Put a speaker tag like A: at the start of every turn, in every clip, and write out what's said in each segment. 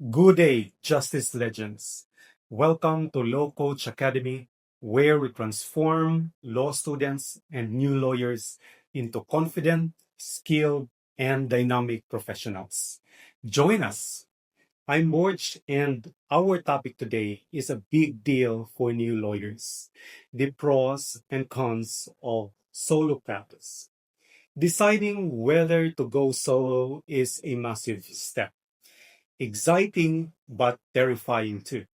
A: Good day, Justice Legends. Welcome to Law Coach Academy, where we transform law students and new lawyers into confident, skilled, and dynamic professionals. Join us. I'm Borge, and our topic today is a big deal for new lawyers: the pros and cons of solo practice. Deciding whether to go solo is a massive step. Exciting but terrifying too.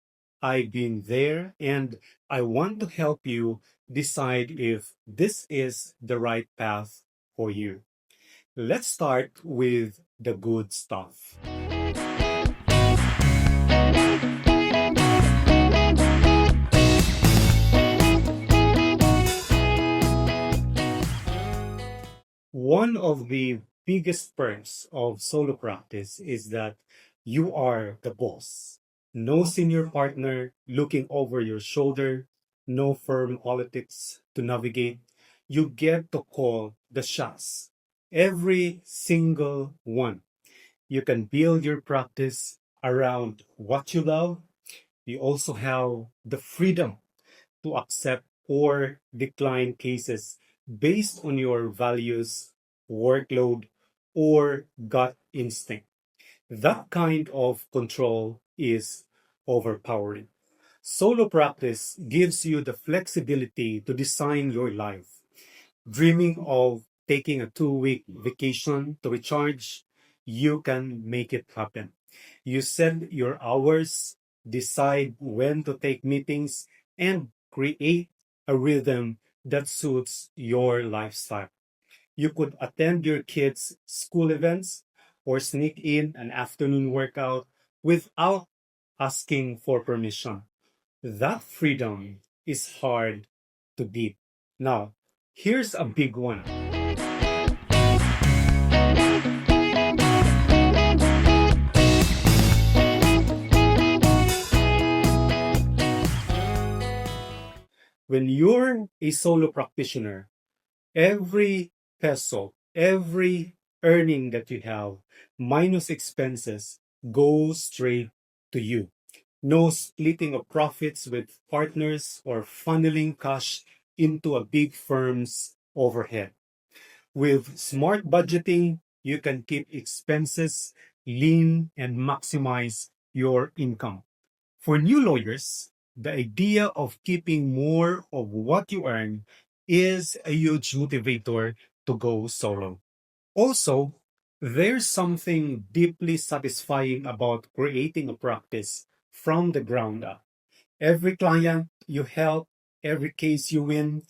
A: I've been there and I want to help you decide if this is the right path for you. Let's start with the good stuff. One of the biggest perks of solo practice is that you are the boss. No senior partner looking over your shoulder, no firm politics to navigate. You get to call the shots. Every single one. You can build your practice around what you love. You also have the freedom to accept or decline cases based on your values, workload, or gut instinct. That kind of control is overpowering. Solo practice gives you the flexibility to design your life. Dreaming of taking a 2 week vacation to recharge, you can make it happen. You set your hours, decide when to take meetings, and create a rhythm that suits your lifestyle. You could attend your kids' school events or sneak in an afternoon workout without asking for permission. That freedom is hard to beat. Now, here's a big one. When you're a solo practitioner, every peso, every earning that you have, minus expenses, goes straight to you. No splitting of profits with partners or funneling cash into a big firm's overhead. With smart budgeting, you can keep expenses lean and maximize your income. For new lawyers, the idea of keeping more of what you earn is a huge motivator to go solo. Also, there's something deeply satisfying about creating a practice from the ground up. Every client you help, every case you win,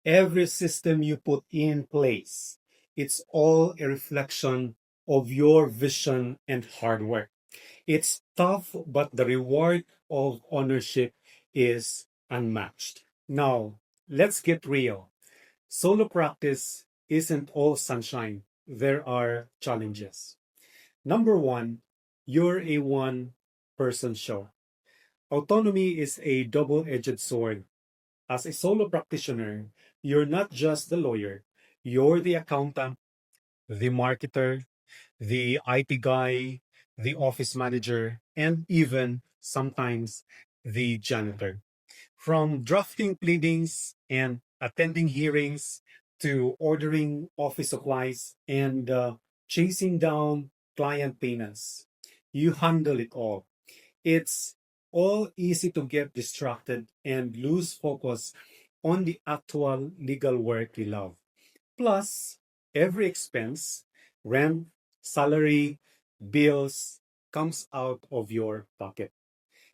A: every system you put in place, it's all a reflection of your vision and hard work. It's tough, but the reward of ownership is unmatched. Now, let's get real. Solo practice isn't all sunshine. There are challenges. Number one, you're a one person show. Autonomy is a double edged sword. As a solo practitioner, you're not just the lawyer, you're the accountant, the marketer, the IT guy, the office manager, and even sometimes the janitor. From drafting pleadings and attending hearings to ordering office supplies and chasing down client payments, you handle it all. It's all easy to get distracted and lose focus on the actual legal work we love. Plus, every expense, rent, salary, bills, comes out of your pocket.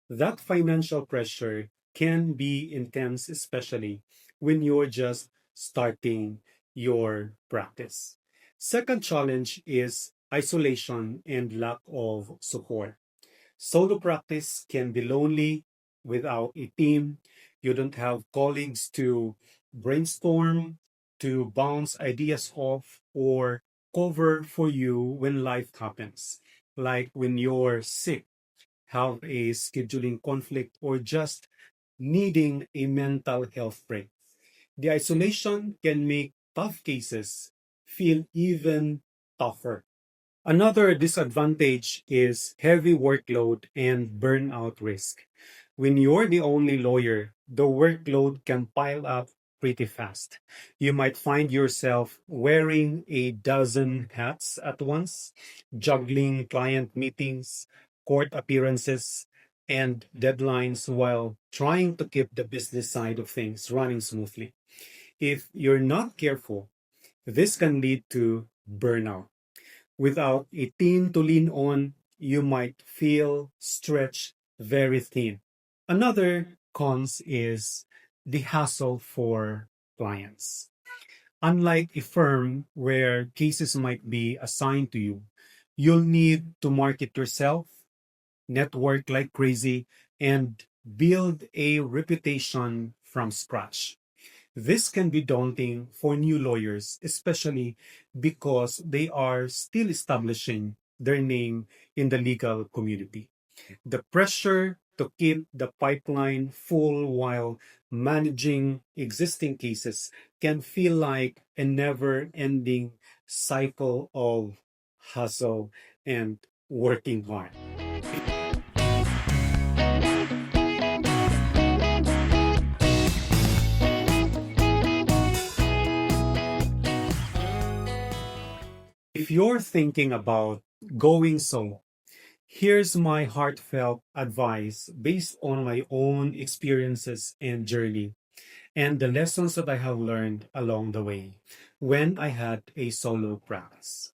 A: That financial pressure can be intense, especially when you're just starting your practice. Second challenge is isolation and lack of support. Solo practice can be lonely without a team. You don't have colleagues to brainstorm, to bounce ideas off, or cover for you when life happens. Like when you're sick, have a scheduling conflict, or just needing a mental health break. The isolation can make tough cases feel even tougher. Another disadvantage is heavy workload and burnout risk. When you're the only lawyer, the workload can pile up pretty fast. You might find yourself wearing a dozen hats at once, juggling client meetings, court appearances, and deadlines while trying to keep the business side of things running smoothly. If you're not careful, this can lead to burnout. Without a team to lean on, you might feel stretched very thin. Another cons is the hassle for clients. Unlike a firm where cases might be assigned to you, you'll need to market yourself, network like crazy, and build a reputation from scratch. This can be daunting for new lawyers, especially because they are still establishing their name in the legal community. The pressure to keep the pipeline full while managing existing cases can feel like a never ending cycle of hustle and working hard. If you're thinking about going solo, here's my heartfelt advice based on my own experiences and journey and the lessons that I have learned along the way when I had a solo practice.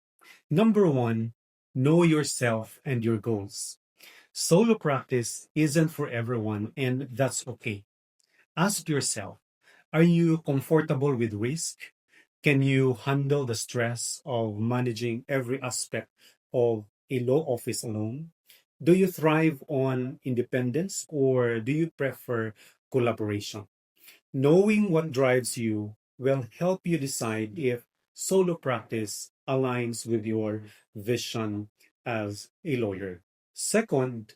A: Number one, know yourself and your goals. Solo practice isn't for everyone, and that's okay. Ask yourself, are you comfortable with risk? Can you handle the stress of managing every aspect of a law office alone? Do you thrive on independence or do you prefer collaboration? Knowing what drives you will help you decide if solo practice aligns with your vision as a lawyer. Second,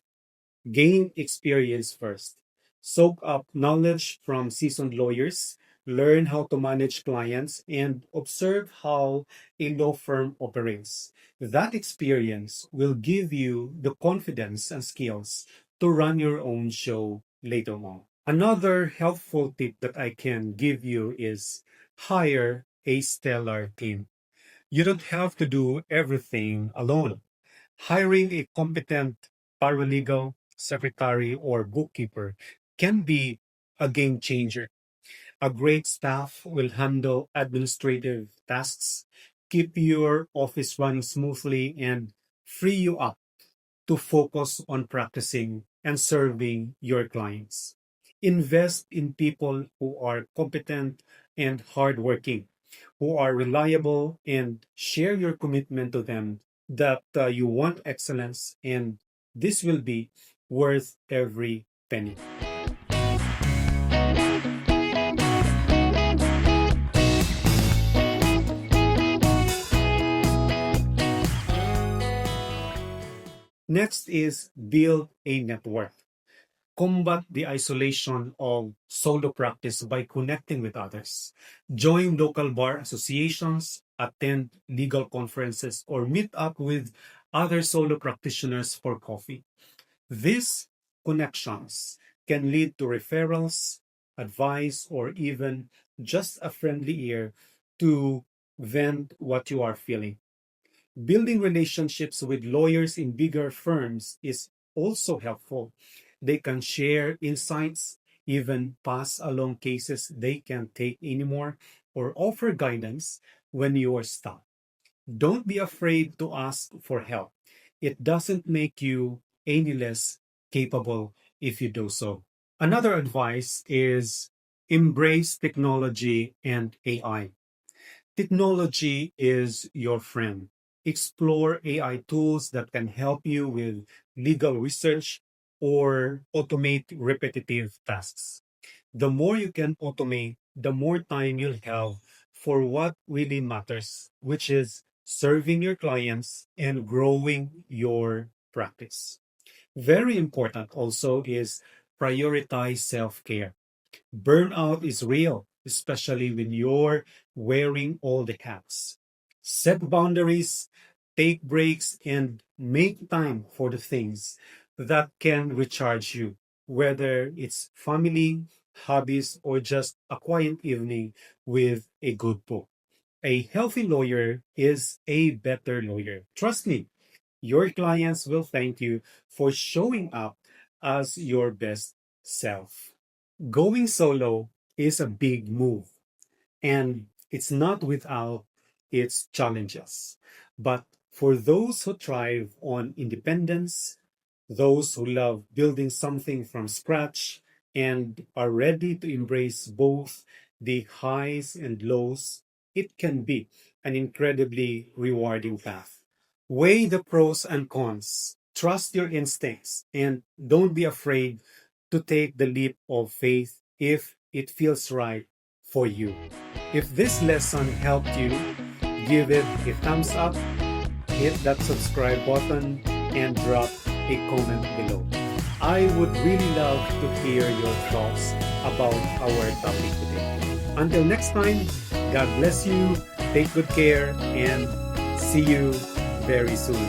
A: gain experience first. Soak up knowledge from seasoned lawyers, learn how to manage clients, and observe how a law firm operates. That experience will give you the confidence and skills to run your own show later on. Another helpful tip that I can give you is hire a stellar team. You don't have to do everything alone. Hiring a competent paralegal, secretary, or bookkeeper can be a game changer. A great staff will handle administrative tasks, keep your office running smoothly, and free you up to focus on practicing and serving your clients. Invest in people who are competent and hardworking, who are reliable, and share your commitment to them that you want excellence, and this will be worth every penny. Next is build a network. Combat the isolation of solo practice by connecting with others. Join local bar associations, attend legal conferences, or meet up with other solo practitioners for coffee. These connections can lead to referrals, advice, or even just a friendly ear to vent what you are feeling. Building relationships with lawyers in bigger firms is also helpful. They can share insights, even pass along cases they can't take anymore, or offer guidance when you are stuck. Don't be afraid to ask for help. It doesn't make you any less capable if you do so. Another advice is embrace technology and AI. Technology is your friend. Explore AI tools that can help you with legal research or automate repetitive tasks. The more you can automate, the more time you'll have for what really matters, which is serving your clients and growing your practice. Very important also is prioritize self care. Burnout is real, especially when you're wearing all the hats. Set boundaries, Take breaks and make time for the things that can recharge you, whether it's family, hobbies, or just a quiet evening with a good book. A healthy lawyer is a better lawyer. Trust me, your clients will thank you for showing up as your best self. Going solo is a big move, and it's not without its challenges. But for those who thrive on independence, those who love building something from scratch, and are ready to embrace both the highs and lows, it can be an incredibly rewarding path. Weigh the pros and cons, trust your instincts, and don't be afraid to take the leap of faith if it feels right for you. If this lesson helped you, give it a thumbs up, hit that subscribe button, and drop a comment below. I would really love to hear your thoughts about our topic today. Until next time, God bless you, take good care, and see you very soon.